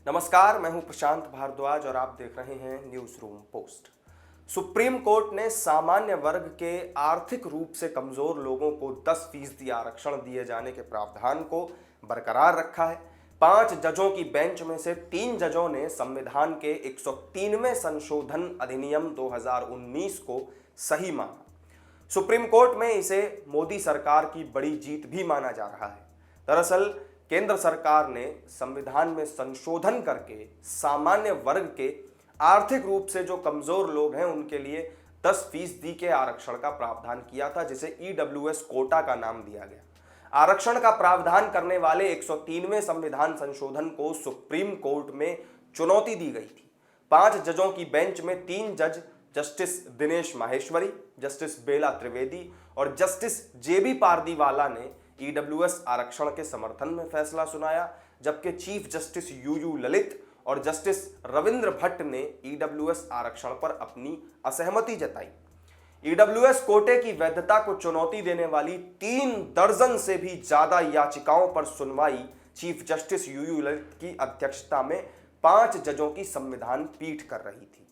नमस्कार, मैं हूं प्रशांत भारद्वाज और आप देख रहे हैं news room post. Supreme court ने सामान्य वर्ग के आर्थिक रूप से कमजोर लोगों को 10% आरक्षण दिए जाने के प्रावधान को बरकरार रखा है। 5 जजों की बेंच में से 3 जजों ने संविधान के 103वें संशोधन अधिनियम 2019 को सही माना। सुप्रीम कोर्ट में इसे मोदी सरकार की बड़ी जीत भी माना जा रहा है। दरअसल केंद्र सरकार ने संविधान में संशोधन करके सामान्य वर्ग के आर्थिक रूप से जो कमजोर लोग हैं उनके लिए 10% के आरक्षण का प्रावधान किया था, जिसे ईडब्ल्यूएस कोटा का नाम दिया गया। आरक्षण का प्रावधान करने वाले 103वें संविधान संशोधन को सुप्रीम कोर्ट में चुनौती दी गई थी। 5 जजों की बेंच में 3 जज जस्टिस दिनेश माहेश्वरी, जस्टिस बेला त्रिवेदी और जस्टिस जेबी पारदीवाला ने ईडब्ल्यूएस आरक्षण के समर्थन में फैसला सुनाया, जबकि चीफ जस्टिस यूयू ललित और जस्टिस रविंद्र भट्ट ने ईडब्ल्यूएस आरक्षण पर अपनी असहमति जताई। ईडब्ल्यूएस कोटे की वैधता को चुनौती देने वाली 3 दर्जन से भी ज्यादा याचिकाओं पर सुनवाई चीफ जस्टिस यूयू ललित की अध्यक्षता में 5 जजों की संविधान पीठ कर रही थी।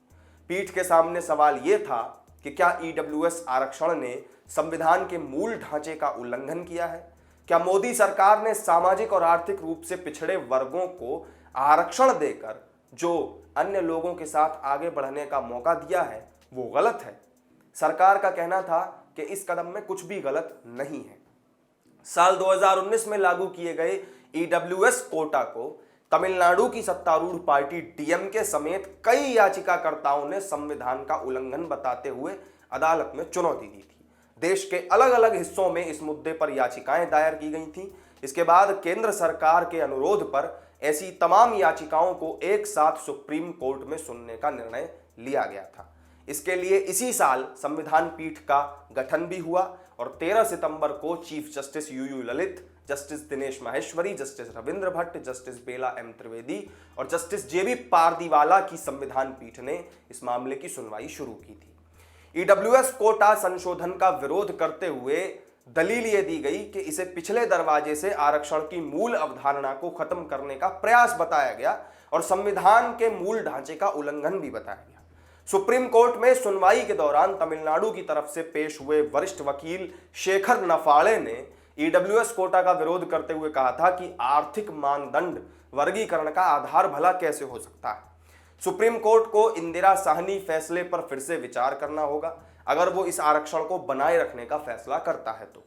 पीठ के सामने सवाल यह था कि क्या ईडब्ल्यूएस आरक्षण ने संविधान के मूल ढांचे का उल्लंघन किया है? क्या मोदी सरकार ने सामाजिक और आर्थिक रूप से पिछड़े वर्गों को आरक्षण देकर जो अन्य लोगों के साथ आगे बढ़ने का मौका दिया है वो गलत है? सरकार का कहना था कि इस कदम में कुछ भी गलत नहीं है। साल 2019 में लागू किए गए ईडब्ल्यूएस कोटा को तमिलनाडु की सत्तारूढ़ पार्टी डीएमके समेत कई याचिकाकर्ताओं ने संविधान का उल्लंघन बताते हुए अदालत में चुनौती दी थी। देश के अलग अलग हिस्सों में इस मुद्दे पर याचिकाएं दायर की गई थीं। इसके बाद केंद्र सरकार के अनुरोध पर ऐसी तमाम याचिकाओं को एक साथ सुप्रीम कोर्ट में सुनने का निर्णय लिया गया था। इसके लिए इसी साल संविधान पीठ का गठन भी हुआ और 13 सितंबर को chief justice U U Lalit, justice Dinesh Maheshwari, justice Ravindra Bhat, justice Bela M Trivedi और जस्टिस जेबी पारदीवाला की संविधान पीठ ने इस मामले की सुनवाई शुरू की थी। ईडब्ल्यूएस कोटा संशोधन का विरोध करते हुए दलील ये दी गई कि इसे पिछले दरवाजे से आरक्षण की मूल अवधारणा को खत्म करने का प्रयास बताया गया और संविधान के मूल ढांचे का उल्लंघन भी बताया गया। सुप्रीम कोर्ट में सुनवाई के दौरान तमिलनाडु की तरफ से पेश हुए वरिष्ठ वकील शेखर नफाड़े ने ईडब्ल्यूएस कोटा का विरोध करते हुए कहा था कि आर्थिक मानदंड वर्गीकरण का आधार भला कैसे हो सकता है। सुप्रीम कोर्ट को इंदिरा साहनी फैसले पर फिर से विचार करना होगा अगर वो इस आरक्षण को बनाए रखने का फैसला करता है तो।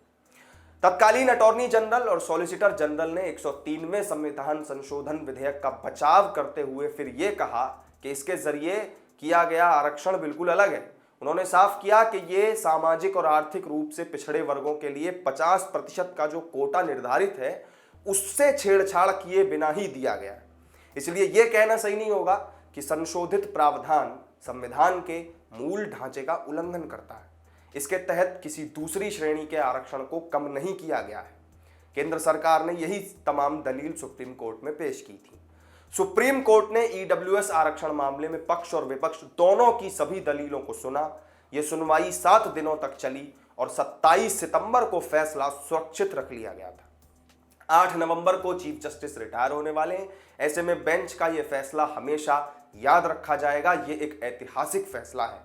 तत्कालीन अटॉर्नी जनरल और सॉलिसिटर जनरल ने 103वें संविधान संशोधन विधेयक का बचाव करते हुए फिर ये कहा कि इसके जरिए किया गया आरक्षण बिल्कुल अलग है। उन्होंने साफ किया कि ये सामाजिक और आर्थिक रूप से पिछड़े वर्गों के लिए 50% का जो कोटा निर्धारित है उससे छेड़छाड़ किए बिना ही दिया गया है। इसलिए यह कहना सही नहीं होगा कि संशोधित प्रावधान संविधान के मूल ढांचे का उल्लंघन करता है। इसके तहत किसी दूसरी श्रेणी के आरक्षण को कम नहीं किया गया है। केंद्र सरकार ने यही तमाम दलील सुप्रीम कोर्ट में पेश की थी। सुप्रीम कोर्ट ने ईडब्ल्यूएस आरक्षण मामले में पक्ष और विपक्ष दोनों की सभी दलीलों को सुना। यह सुनवाई 7 दिनों तक चली और 27 सितंबर को फैसला सुरक्षित रख लिया गया था। 8 नवंबर को चीफ जस्टिस रिटायर होने वाले हैं। ऐसे में बेंच का यह फैसला हमेशा याद रखा जाएगा। यह एक ऐतिहासिक फैसला है।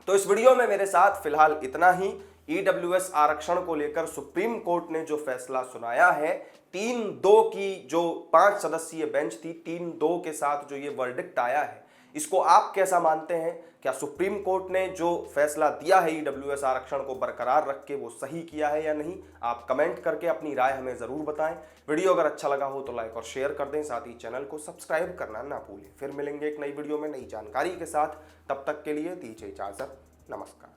तो इस वीडियो में मेरे साथ फिलहाल इतना ही। ईडब्ल्यूएस आरक्षण को लेकर सुप्रीम कोर्ट ने जो फैसला सुनाया है, 3-2 की जो 5 सदस्यीय बेंच थी, 3-2 के साथ जो ये वर्डिक्ट आया है, इसको आप कैसा मानते हैं? क्या सुप्रीम कोर्ट ने जो फैसला दिया है ईडब्ल्यूएस आरक्षण को बरकरार रख के वो सही किया है या नहीं? आप कमेंट करके अपनी राय हमें जरूर बताएं। वीडियो अगर अच्छा लगा हो तो लाइक और शेयर कर दें, साथ ही चैनल को सब्सक्राइब करना ना भूलें। फिर मिलेंगे एक नई वीडियो में नई जानकारी के साथ। तब तक के लिए दीजिए इजाजत। नमस्कार।